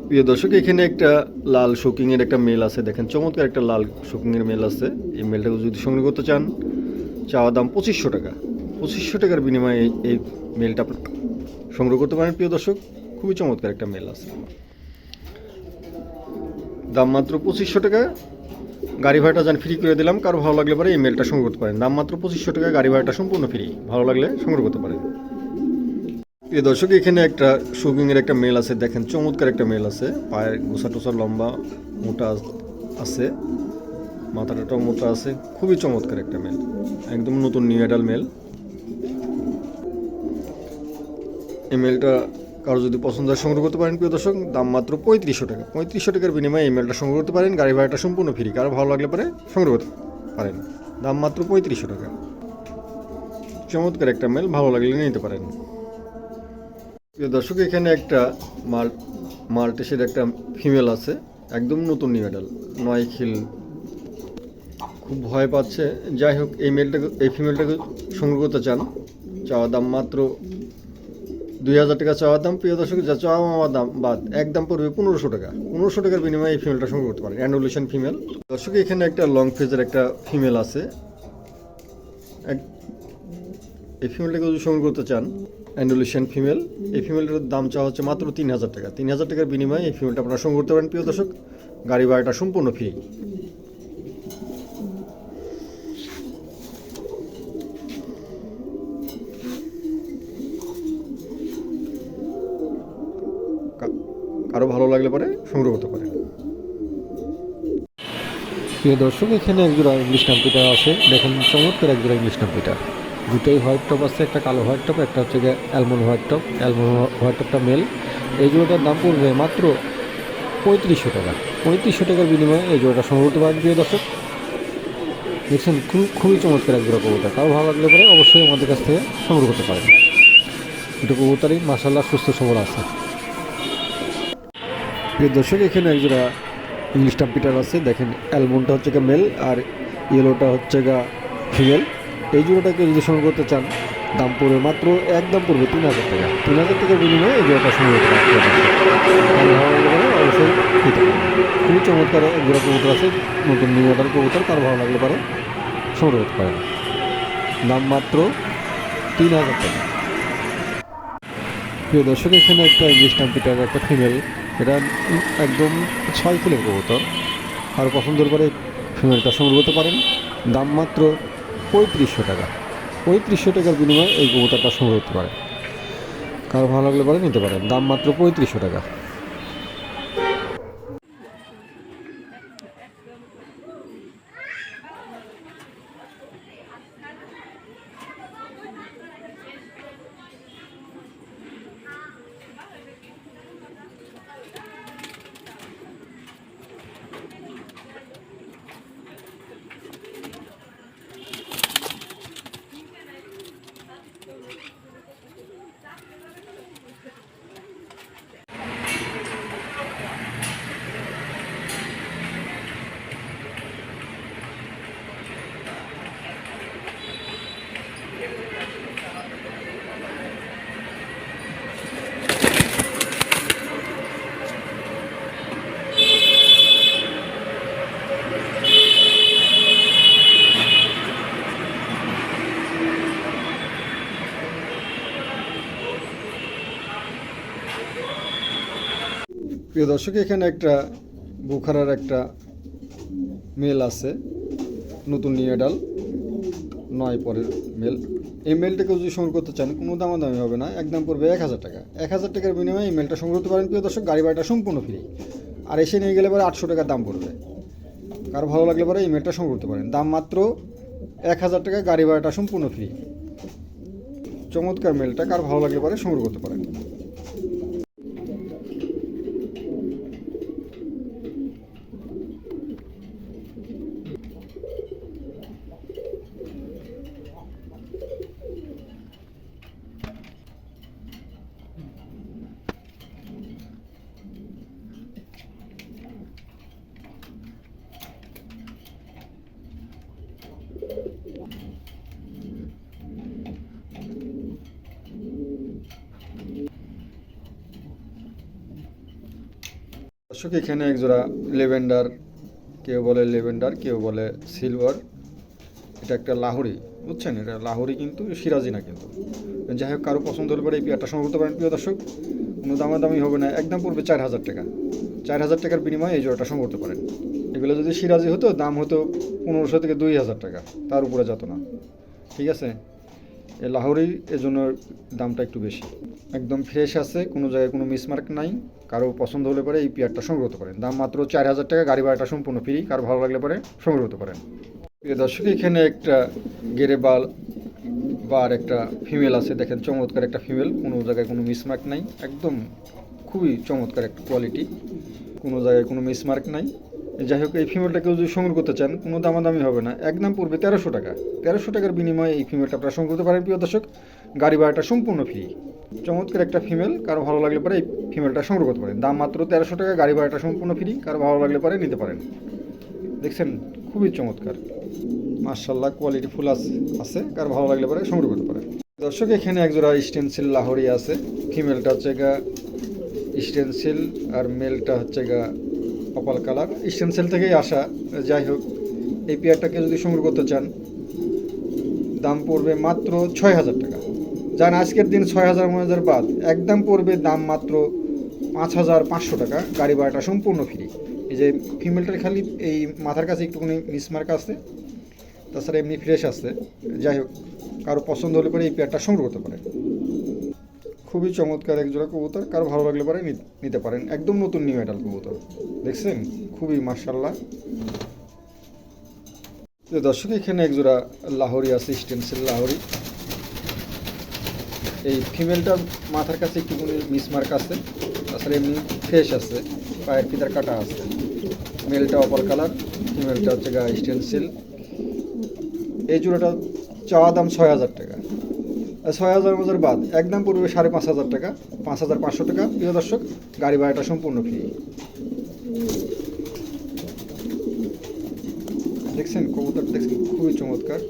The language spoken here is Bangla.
প্রিয় দর্শক, এখানে একটা লাল শোকিং এর একটা মেল আছে। দেখেন চমৎকার একটা লাল শোকিং এর মেল আছে। এই মেলটাকে যদি সংগ্রহ করতে চান, চাওয়া দাম 2500 টাকা। 2500 টাকার বিনিময়ে এই মেলটা আপনি সংগ্রহ করতে পারেন। প্রিয় দর্শক, খুবই চমৎকার একটা মেল আছে, দাম মাত্র 2500 টাকা। গাড়ি ভাড়াটা যান ফ্রি করে দিলাম। কারো ভালো লাগলে পরে এই মেলটা সংগ্রহ করতে পারেন। দাম মাত্র 2500 টাকা, গাড়ি ভাড়াটা সম্পূর্ণ ফ্রি। ভালো লাগলে সংগ্রহ করতে পারেন। প্রিয় দর্শক, এখানে একটা শোকিং এর একটা মেল আছে। দেখেন চমৎকার একটা মেল আছে। পায়ের গোছা টোসা লম্বা মোটা আছে, মাথাটাও মোটা আছে। খুবই চমৎকার একটা মেল, একদম নতুন নিউ অ্যাডাল মেল। এই মেলটা কারো যদি পছন্দ হয় সংগ্রহ করতে পারেন। প্রিয় দর্শক, দাম মাত্র 3500 টাকা। 3500 টাকার বিনিময়ে এই মেলটা সংগ্রহ করতে পারেন। গাড়ি ভাড়াটা সম্পূর্ণ ফ্রি। কারো ভালো লাগলে পরে সংগ্রহ করতে পারেন। দাম মাত্র 3500 টাকা। চমৎকার একটা মেল, ভালো লাগলে নিতে পারেন। প্রিয় দর্শক, এখানে একটা মাল্টেসের একটা ফিমেল আছে, একদম নতুন নিউ অ্যাডাল, 9 খিল। খুব ভয় পাচ্ছে। যাই হোক, এই ফিমেলটাকে সংগ্রহ করতে চান, চাওয়া দাম মাত্র 2000 টাকা চাওয়ার দাম। প্রিয় দর্শক, যা চাওয়া আমার দাম বাদ একদম পড়বে 1500 টাকা। 1500 টাকার বিনিময়ে এই ফিমেলটা সংগ্রহ করতে পারেন। অ্যান্ডুলেশন ফিমেল। দর্শক, এখানে একটা লং ফেজের একটা ফিমেল আছে। এই ফিমেলটাকে যদি সংগ্রহ করতে চান, অ্যান্ডুলেশন ফিমেল, এই ফিমেলটার দাম চাওয়া হচ্ছে মাত্র 3000 টাকা। 3000 টাকার বিনিময়ে এই ফিমেলটা আপনারা সংগ্রহ করতে পারেন। প্রিয় দর্শক, গাড়ি ভাড়াটা সম্পূর্ণ ফ্রি। কারো ভালো লাগলে পরে সংগ্রহ করতে পারেন। প্রিয় দর্শক, এখানে একজোড়া ইংলিশ টাম্পিটার আছে। দেখেন চমৎকার একজোড়া ইংলিশ টাম্পিটার। দুটোই হোয়াইট টপ আছে, একটা কালো হোয়াইট টপ, একটা হচ্ছে গিয়ে almond white top. Almond white টপটা মেল। এই জোড়াটার দাম পড়বে মাত্র 3500 টাকা। 3500 টাকার বিনিময়ে এই জোড়াটা সংগ্রহ করতে পারেন। প্রিয় দর্শক, দেখছেন খুবই চমৎকার এক জোড়া কবুতর। কারো ভালো লাগলে পরে অবশ্যই আমাদের কাছ থেকে সংগ্রহ করতে পারেন। দুটো কবুতরই মাশাআল্লাহ সুস্থ সবল আছে। প্রিয় দর্শক, এখানে একজোড়া ইংলিশ টাম্পিটার আছে। দেখেন অ্যালমন্ডটা হচ্ছে গা মেল আর ইয়েলোটা হচ্ছে গা ফিমেল। এই জোড়াটাকে যদি সংগ্রহ করতে চান, দাম পড়বে মাত্র একদম পড়বে 3000 টাকা। 3000 টাকার বিনিময়ে এই জোড়াটা সংগ্রহ করতে পারেন। অবশ্যই দিতে পারেন। খুবই চমৎকার এক জোড়া কবুতর আছে, নতুন নিউ অর্ডার কবুতর। কারো ভালো লাগলে পারে সংগ্রহ করতে পারেন। দাম মাত্র 3000 টাকা। প্রিয় দর্শক, এখানে একটা ইংলিশ টাম্পিটার একটা ফিমেল। এটা একদম 6 কিলোর কবুতর। আর পছন্দের করে ফিমেলটা সংগ্রহ করতে পারেন। দাম মাত্র 3500 টাকা। 3500 টাকার বিনিময়ে এই কবুতরটা সংগ্রহ করতে পারেন। কারো ভালো লাগলে পরে নিতে পারেন। দাম মাত্র 3500 টাকা। প্রিয় দর্শক, এখানে একটা বুখারার একটা মেল আছে, নতুন নিউ অ্যাডাল, 9 পরের মেল। এই মেলটাকে যদি সংগ্রহ করতে চান, কোনো দামাদামি হবে না, একদম পড়বে 1000 টাকা। 1000 টাকার বিনিময়ে এই মেলটা সংগ্রহ করতে পারেন। প্রিয় দর্শক, গাড়ি ভাড়াটা সম্পূর্ণ ফ্রি। আর এসে নিয়ে গেলে পরে 800 টাকার দাম পড়বে। কারো ভালো লাগলে পরে এই মেলটা সংগ্রহ করতে পারেন। দাম মাত্র 1000 টাকা, গাড়ি ভাড়াটা সম্পূর্ণ ফ্রি। চমৎকার মেলটা, কারো ভালো লাগলে পরে সংগ্রহ করতে পারেন। দর্শক এখানে একজোড়া লেভেন্ডার, কেউ বলে সিলভার। এটা একটা লাহোরি, বুঝছেন, এটা লাহোরি কিন্তু সিরাজি না কিন্তু। যাই হোক, কারো পছন্দ হলে পরে এই পেয়ারটা সংগ্রহ করতে পারেন প্রিয় দর্শক। কোনো দামাদামি হবে না, একদম পড়বে 4,000 টাকা। 4,000 টাকার বিনিময়ে এই জোড়াটা সংগ্রহ করতে পারেন। এগুলো যদি সিরাজি হতো দাম হতো 1,500 থেকে 2,000 টাকা, তার উপরে যেত না। ঠিক আছে, এই লাহোরি এজন্য দামটা একটু বেশি। একদম ফ্রেশ আছে, কোনো জায়গায় কোনো মিসমার্ক নাই। কারো পছন্দ হলে পরে এই পেয়ারটা সংগ্রহ করতে পারেন। দাম মাত্র 4,000 টাকা, গাড়ি ভাড়াটা সম্পূর্ণ ফ্রি। কারো ভালো লাগলে পরে সংগ্রহ করতে পারেন। প্রিয় দর্শক এখানে একটা গেরে বার একটা ফিমেল আছে, দেখেন চমৎকার একটা ফিমেল, কোনো জায়গায় কোনো মিসমার্ক নাই, একদম খুবই চমৎকার একটা কোয়ালিটি, কোনো জায়গায় কোনো মিসমার্ক নাই। যাই হোক, এই ফিমেলটাকেও যদি সংগ্রহ করতে চান কোনো দামাদামি হবে না, একদম পড়বে 1300 টাকা। 1300 টাকার বিনিময়ে এই ফিমেলটা আপনারা সংগ্রহ করতে পারেন প্রিয় দর্শক। গাড়ি ভাড়াটা সম্পূর্ণ ফ্রি। চমৎকার একটা ফিমেল, কারো ভালো লাগলে পরে এই ফিমেলটা সংগ্রহ করতে পারেন। দাম মাত্র 1300 টাকা, গাড়ি ভাড়াটা সম্পূর্ণ ফ্রি। কারো ভালো লাগলে পরে নিতে পারেন। দেখছেন, খুবই চমৎকার, মাশাআল্লাহ, কোয়ালিটি ফুল আছে। কারো ভালো লাগলে পরে সংগ্রহ করতে পারেন। দর্শক এখানে একজোড়া স্টেনসিল লাহোরি আছে। ফিমেলটা হচ্ছে স্টেনসিল আর মেলটা হচ্ছে কপাল কালার, স্টেনসিল থেকেই আসা। যাই হোক, এই পেয়ারটাকে যদি সংগ্রহ করতে চান দাম পড়বে মাত্র 6,000 টাকা। যান আজকের দিন 6,000 বাদ একদম পড়বে দাম মাত্র 5,500 টাকা। গাড়ি ভাড়াটা সম্পূর্ণ ফ্রি। এই যে ফিমেলটার খালি এই মাথার কাছে একটুখানি মিসমার্ক আছে, তাছাড়া এমনি ফ্রেশ আছে। যাই হোক, কারো পছন্দ হলে পরে এই পেয়ারটা সংগ্রহ করতে পারেন। খুবই চমৎকার একজোড়া কবুতর, কারো ভালো লাগলে পরে নিতে পারেন। একদম নতুন নিউ মেটাল কবুতর, দেখছেন, খুবই মাশাআল্লাহ। দর্শক এখানে একজোড়া লাহোরি আছে, স্টেনসিল লাহোরি। এই ফিমেলটার মাথার কাছে একটুখানি মিসমার্ক আছে, তাছাড়া এমনি ফ্রেশ আছে, পায়ের ফিতার কাটা আছে। মেলটা অপার কালার, ফিমেলটা হচ্ছে স্টেনসিল। এই জোড়াটা চাওয়া দাম 6,000 টাকা। 6,000 বাদ একদম পড়বে 5,500 টাকা, 5,500 টাকা প্রিয় দর্শক। গাড়ি ভাড়াটা সম্পূর্ণ ফ্রি। দেখছেন কবুতর, দেখছেন খুবই চমৎকার।